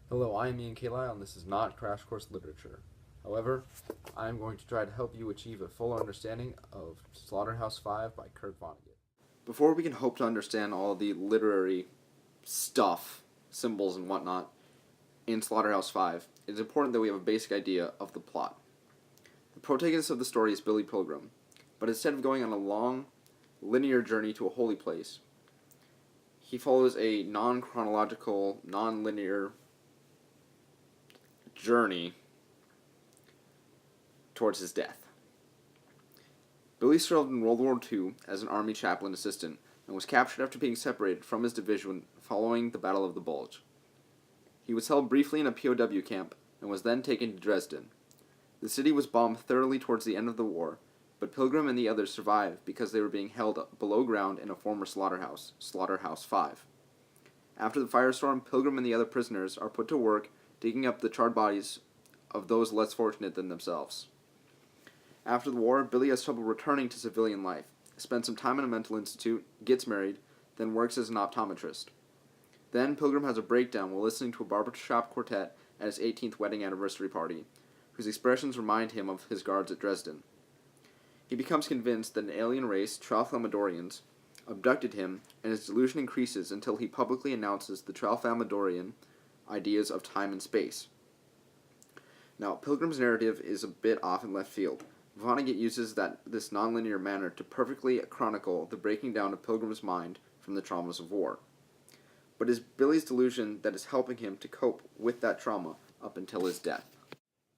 Hello, I am Ian Kalile, and this is not Crash Course Literature. However, I am going to try to help you achieve a full understanding of Slaughterhouse Five by Kurt Vonnegut. Before we can hope to understand all the literary stuff, symbols, and whatnot in Slaughterhouse Five, it is important that we have a basic idea of the plot. The protagonist of the story is Billy Pilgrim, but instead of going on a long, linear journey to a holy place, he follows a non-chronological, non-linear journey towards his death. Billy served in World War II as an Army chaplain assistant and was captured after being separated from his division following the Battle of the Bulge. He was held briefly in a POW camp and was then taken to Dresden. The city was bombed thoroughly towards the end of the war, but Pilgrim and the others survived because they were being held below ground in a former slaughterhouse, Slaughterhouse Five. After the firestorm, Pilgrim and the other prisoners are put to work digging up the charred bodies of those less fortunate than themselves. After the war, Billy has trouble returning to civilian life, spends some time in a mental institute, gets married, then works as an optometrist. Then Pilgrim has a breakdown while listening to a barbershop quartet at his 18th wedding anniversary party, whose expressions remind him of his guards at Dresden. He becomes convinced that an alien race, Tralfamadorians, abducted him, and his delusion increases until he publicly announces the Tralfamadorian ideas of time and space. Now, Pilgrim's narrative is a bit off in left field. Vonnegut uses this nonlinear manner to perfectly chronicle the breaking down of Pilgrim's mind from the traumas of war. But it is Billy's delusion that is helping him to cope with that trauma up until his death.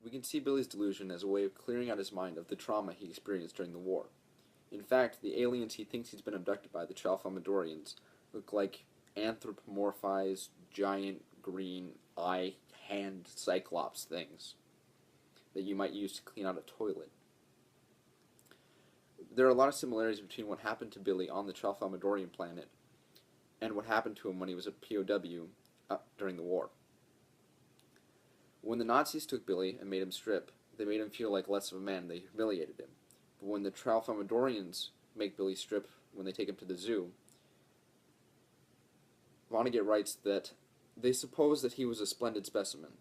We can see Billy's delusion as a way of clearing out his mind of the trauma he experienced during the war. In fact, the aliens he thinks he's been abducted by, the Tralfamadorians, look like anthropomorphized, giant, green, eye, hand cyclops things that you might use to clean out a toilet. There are a lot of similarities between what happened to Billy on the Tralfamadorian planet and what happened to him when he was a POW during the war. When the Nazis took Billy and made him strip, they made him feel like less of a man. They humiliated him. But when the Tralfamadorians make Billy strip when they take him to the zoo, Vonnegut writes that they supposed that he was a splendid specimen.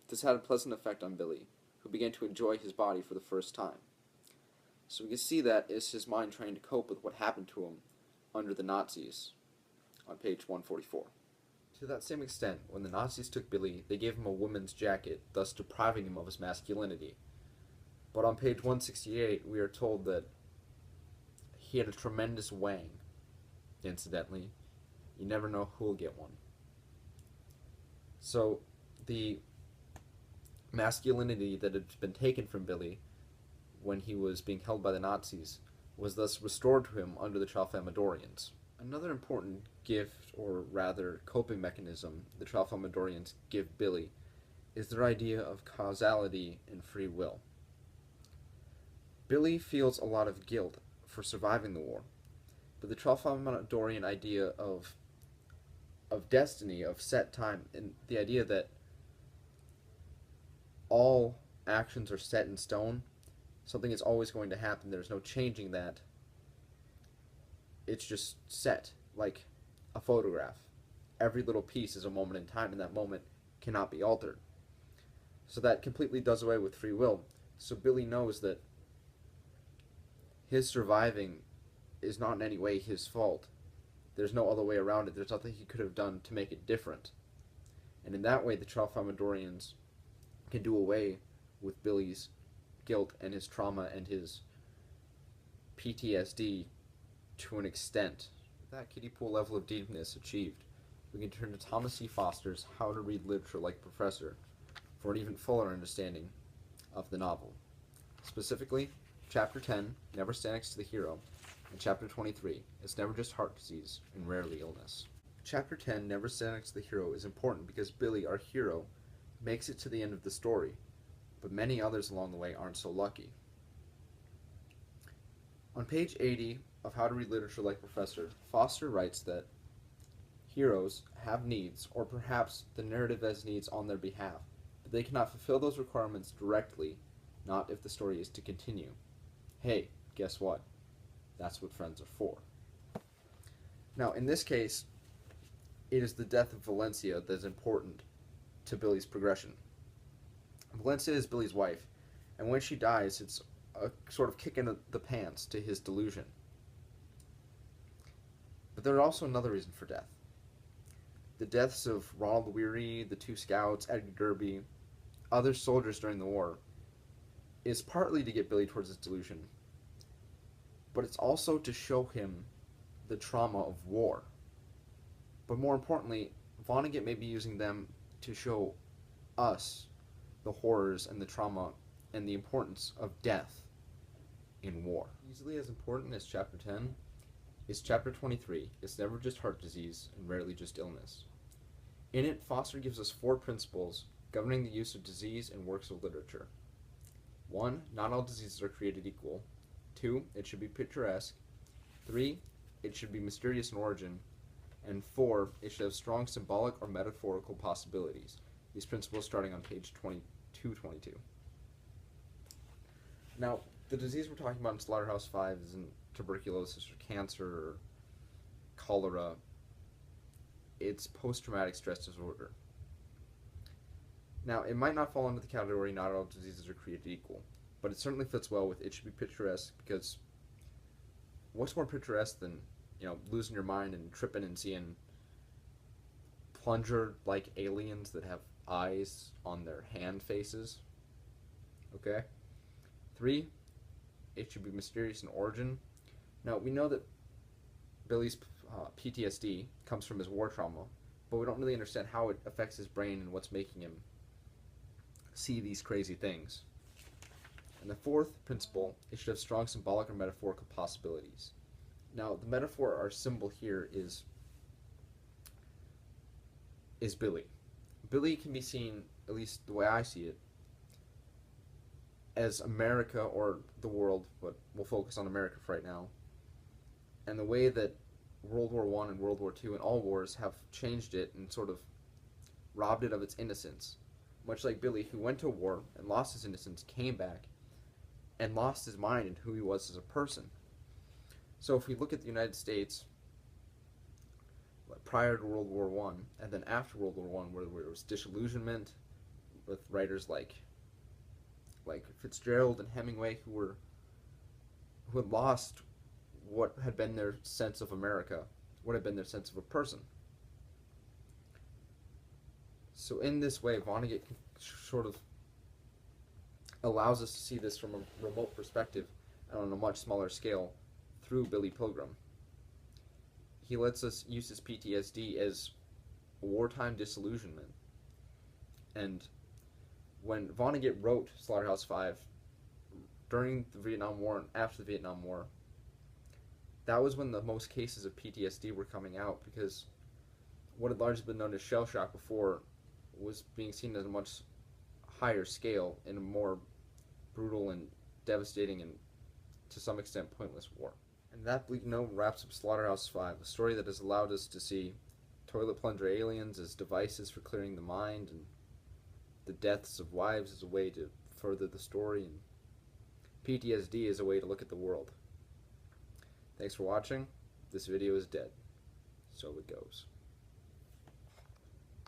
This had a pleasant effect on Billy, who began to enjoy his body for the first time. So we can see that is his mind trying to cope with what happened to him under the Nazis on page 144. To that same extent, when the Nazis took Billy, they gave him a woman's jacket, thus depriving him of his masculinity. But on page 168, we are told that he had a tremendous wang. Incidentally, you never know who will get one. So, the masculinity that had been taken from Billy when he was being held by the Nazis was thus restored to him under the Tralfamadorians. Another important gift, or rather coping mechanism, the Tralfamadorians give Billy is their idea of causality and free will. Billy feels a lot of guilt for surviving the war, but the Tralfamadorian idea of destiny, of set time, and the idea that all actions are set in stone, something is always going to happen, there's no changing that, it's just set, like a photograph. Every little piece is a moment in time, and that moment cannot be altered. So that completely does away with free will. So Billy knows that his surviving is not in any way his fault. There's no other way around it. There's nothing he could have done to make it different. And in that way, the Tralfamadorians can do away with Billy's guilt and his trauma and his PTSD to an extent. With that kiddie pool level of deepness achieved, we can turn to Thomas C. Foster's How to Read Literature Like a Professor for an even fuller understanding of the novel. Specifically, Chapter 10, Never Stand Next to the Hero, and Chapter 23, It's Never Just Heart Disease and Rarely Illness. Chapter 10, Never Stand Next to the Hero, is important because Billy, our hero, makes it to the end of the story, but many others along the way aren't so lucky. On page 80 of How to Read Literature Like a Professor, Foster writes that heroes have needs, or perhaps the narrative has needs on their behalf, but they cannot fulfill those requirements directly, not if the story is to continue. Hey, guess what? That's what friends are for. Now, in this case, it is the death of Valencia that is important to Billy's progression. Valencia is Billy's wife, and when she dies, it's a sort of kick in the pants to his delusion. But there's also another reason for death. The deaths of Ronald Weary, the two scouts, Edgar Derby, other soldiers during the war, is partly to get Billy towards his delusion, but it's also to show him the trauma of war. But more importantly, Vonnegut may be using them to show us the horrors and the trauma and the importance of death in war. Easily as important as Chapter 10 is Chapter 23, It's Never Just Heart Disease and Rarely Just Illness. In it, Foster gives us 4 principles governing the use of disease in works of literature. 1. Not all diseases are created equal. 2. It should be picturesque. 3. It should be mysterious in origin. And 4. It should have strong symbolic or metaphorical possibilities. These principles starting on page 22. Now, the disease we're talking about in Slaughterhouse Five isn't tuberculosis or cancer or cholera. It's post-traumatic stress disorder. Now, it might not fall into the category not all diseases are created equal, but it certainly fits well with it should be picturesque, because what's more picturesque than, losing your mind and tripping and seeing plunger-like aliens that have eyes on their hand faces? Okay? 3, it should be mysterious in origin. Now, we know that Billy's PTSD comes from his war trauma, but we don't really understand how it affects his brain and what's making him see these crazy things. And the 4th principle, it should have strong symbolic or metaphorical possibilities. Now, the metaphor, our symbol here, is Billy. Billy can be seen, at least the way I see it, as America or the world, but we'll focus on America for right now, and the way that World War I and World War II and all wars have changed it and sort of robbed it of its innocence. Much like Billy, who went to war and lost his innocence, came back and lost his mind and who he was as a person. So if we look at the United States prior to World War I and then after World War I, where there was disillusionment with writers like Fitzgerald and Hemingway, who had lost what had been their sense of America, what had been their sense of a person. So in this way, Vonnegut sort of allows us to see this from a remote perspective and on a much smaller scale through Billy Pilgrim. He lets us use his PTSD as wartime disillusionment. And when Vonnegut wrote Slaughterhouse Five during the Vietnam War and after the Vietnam War, that was when the most cases of PTSD were coming out, because what had largely been known as shell shock before was being seen at a much higher scale in a more brutal and devastating and to some extent pointless war. And that bleak note wraps up Slaughterhouse Five, a story that has allowed us to see toilet plunger aliens as devices for clearing the mind, and the deaths of wives as a way to further the story, and PTSD as a way to look at the world. Thanks for watching. This video is dead. So it goes.